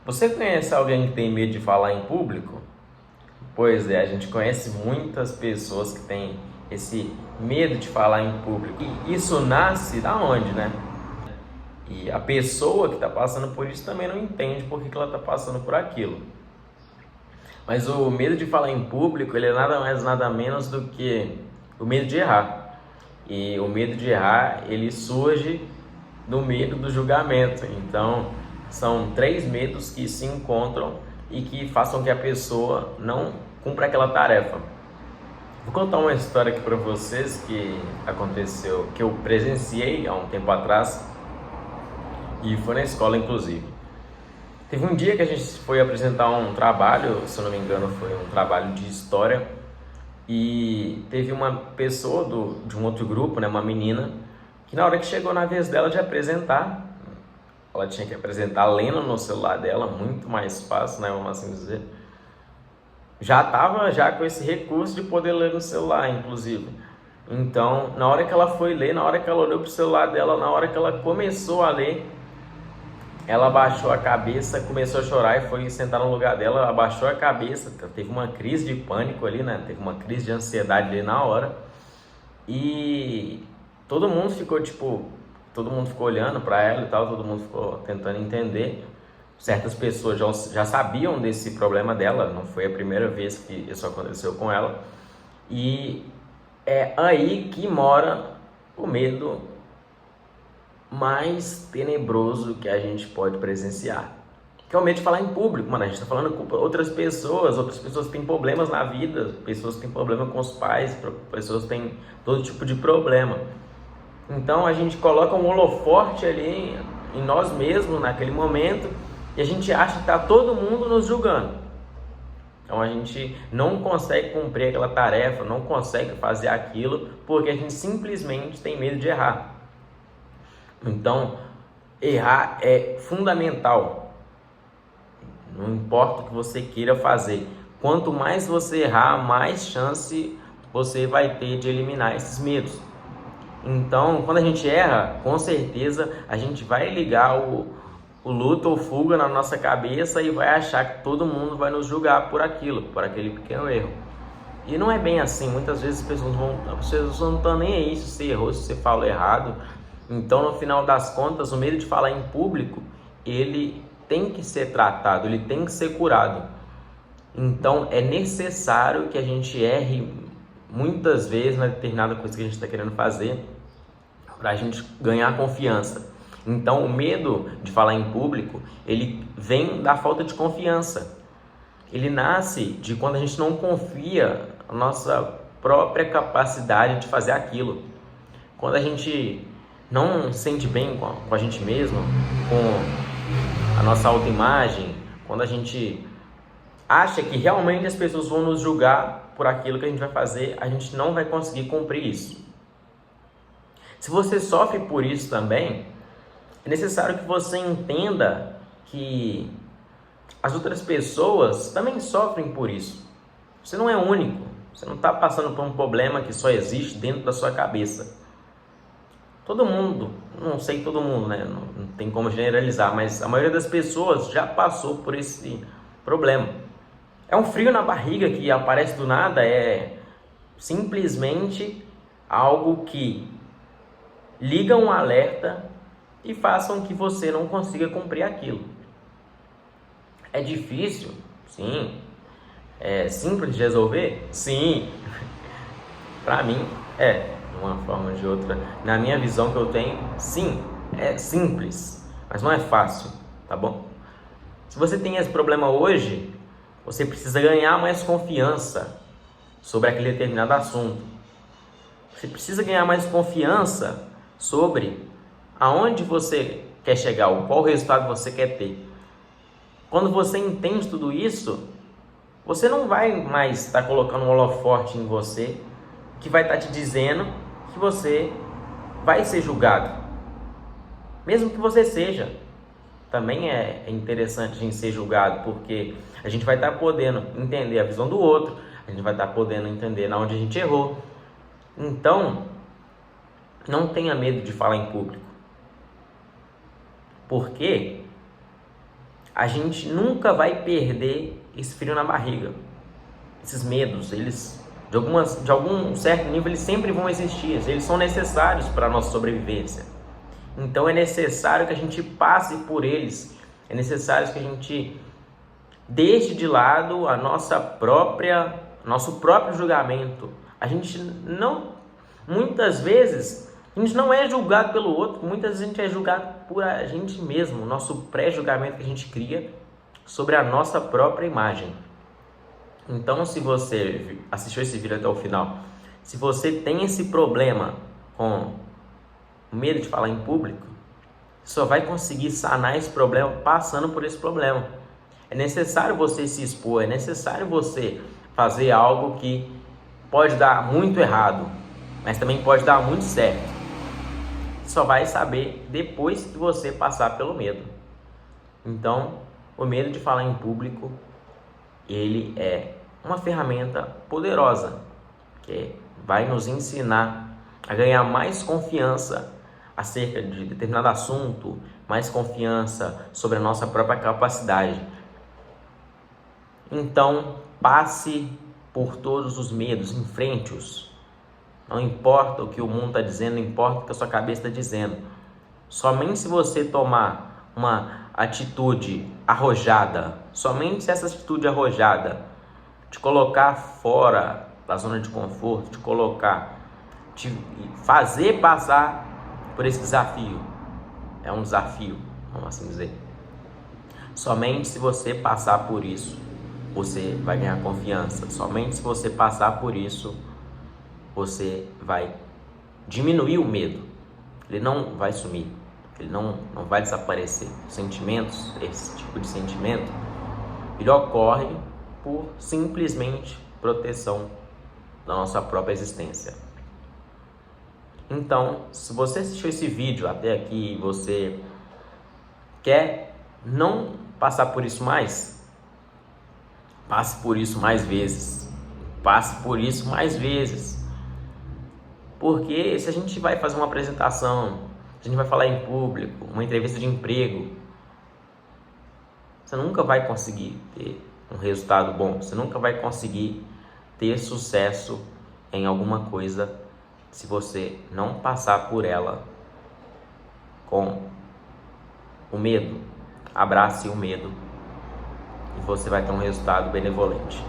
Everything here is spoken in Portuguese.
Você conhece alguém que tem medo de falar em público? Pois é, a gente conhece muitas pessoas que têm esse medo de falar em público. E isso nasce da onde, né? E a pessoa que está passando por isso também não entende por que ela está passando por aquilo. Mas o medo de falar em público, ele é nada mais nada menos do que o medo de errar. E o medo de errar, ele surge do medo do julgamento. Então, são três medos que se encontram e que façam que a pessoa não cumpra aquela tarefa. Vou contar uma história aqui para vocês que aconteceu, que eu presenciei há um tempo atrás e foi na escola, inclusive. Teve um dia que a gente foi apresentar um trabalho, se eu não me engano, foi um trabalho de história, e teve uma pessoa de um outro grupo, né, uma menina, que na hora que chegou na vez dela de apresentar, ela tinha que apresentar lendo no celular dela, muito mais fácil, né, vamos assim dizer. Já estava já com esse recurso de poder ler no celular, inclusive. Então, na hora que ela foi ler, na hora que ela olhou para o celular dela, na hora que ela começou a ler, ela abaixou a cabeça, começou a chorar e foi sentar no lugar dela, abaixou a cabeça, teve uma crise de pânico ali, né? Teve uma crise de ansiedade ali na hora. E todo mundo ficou todo mundo ficou olhando para ela e tal, todo mundo ficou tentando entender. Certas pessoas já sabiam desse problema dela, não foi a primeira vez que isso aconteceu com ela. E é aí que mora o medo mais tenebroso que a gente pode presenciar, que é o medo de falar em público. Mano, a gente tá falando com outras pessoas têm problemas na vida, pessoas têm problema com os pais, pessoas têm todo tipo de problema. Então a gente coloca um holofote ali em nós mesmos naquele momento e a gente acha que tá todo mundo nos julgando. Então a gente não consegue cumprir aquela tarefa, não consegue fazer aquilo porque a gente simplesmente tem medo de errar. Então, errar é fundamental. Não importa o que você queira fazer. Quanto mais você errar, mais chance você vai ter de eliminar esses medos. Então, quando a gente erra, com certeza a gente vai ligar o luto ou fuga na nossa cabeça e vai achar que todo mundo vai nos julgar por aquilo, por aquele pequeno erro. E não é bem assim. Muitas vezes as pessoas não estão nem aí se você errou, se você falou errado. Então, no final das contas, o medo de falar em público, ele tem que ser tratado, ele tem que ser curado. Então, é necessário que a gente erre muitas vezes na determinada coisa que a gente está querendo fazer para a gente ganhar confiança. Então, o medo de falar em público, ele vem da falta de confiança. Ele nasce de quando a gente não confia na nossa própria capacidade de fazer aquilo. Quando a gente não se sente bem com a gente mesmo, com a nossa autoimagem, quando a gente acha que realmente as pessoas vão nos julgar por aquilo que a gente vai fazer, a gente não vai conseguir cumprir isso. Se você sofre por isso também, é necessário que você entenda que as outras pessoas também sofrem por isso. Você não é único, você não está passando por um problema que só existe dentro da sua cabeça. Todo mundo, não sei todo mundo, né? Não tem como generalizar, mas a maioria das pessoas já passou por esse problema. É um frio na barriga que aparece do nada, é simplesmente algo que liga um alerta e façam que você não consiga cumprir aquilo. É difícil? Sim. É simples de resolver? Sim. Para mim, de uma forma ou de outra. Na minha visão que eu tenho, sim, é simples, mas não é fácil, tá bom? Se você tem esse problema hoje, você precisa ganhar mais confiança sobre aquele determinado assunto. Você precisa ganhar mais confiança sobre aonde você quer chegar, ou qual resultado você quer ter. Quando você entende tudo isso, você não vai mais estar colocando um holofote em você que vai estar te dizendo que você vai ser julgado. Mesmo que você seja. Também é interessante a gente ser julgado, porque a gente vai estar podendo entender a visão do outro, a gente vai estar podendo entender na onde a gente errou. Então, não tenha medo de falar em público. Porque a gente nunca vai perder esse frio na barriga. Esses medos, eles de algum certo nível, eles sempre vão existir, eles são necessários para a nossa sobrevivência. Então é necessário que a gente passe por eles, é necessário que a gente deixe de lado nosso próprio julgamento. Muitas vezes, a gente não é julgado pelo outro, muitas vezes a gente é julgado por a gente mesmo, nosso pré-julgamento que a gente cria sobre a nossa própria imagem. Então, se você assistiu esse vídeo até o final, se você tem esse problema com medo de falar em público, só vai conseguir sanar esse problema passando por esse problema. É necessário você se expor, é necessário você fazer algo que pode dar muito errado, mas também pode dar muito certo. Só vai saber depois que você passar pelo medo. Então, o medo de falar em público, ele é uma ferramenta poderosa que vai nos ensinar a ganhar mais confiança acerca de determinado assunto, mais confiança sobre a nossa própria capacidade. Então, passe por todos os medos, enfrente-os. Não importa o que o mundo está dizendo, não importa o que a sua cabeça está dizendo. Somente se você tomar uma atitude arrojada, somente se essa atitude arrojada te colocar fora da zona de conforto, te fazer passar por esse desafio. É um desafio, vamos assim dizer. Somente se você passar por isso, você vai ganhar confiança. Somente se você passar por isso, você vai diminuir o medo. Ele não vai sumir, ele não vai desaparecer. Sentimentos, esse tipo de sentimento, ele ocorre por simplesmente proteção da nossa própria existência. Então, se você assistiu esse vídeo até aqui e você quer não passar por isso mais, passe por isso mais vezes. Passe por isso mais vezes. Porque se a gente vai fazer uma apresentação, se a gente vai falar em público, uma entrevista de emprego, você nunca vai conseguir ter um resultado bom. Você nunca vai conseguir ter sucesso em alguma coisa se você não passar por ela com o medo. Abrace o medo e você vai ter um resultado benevolente.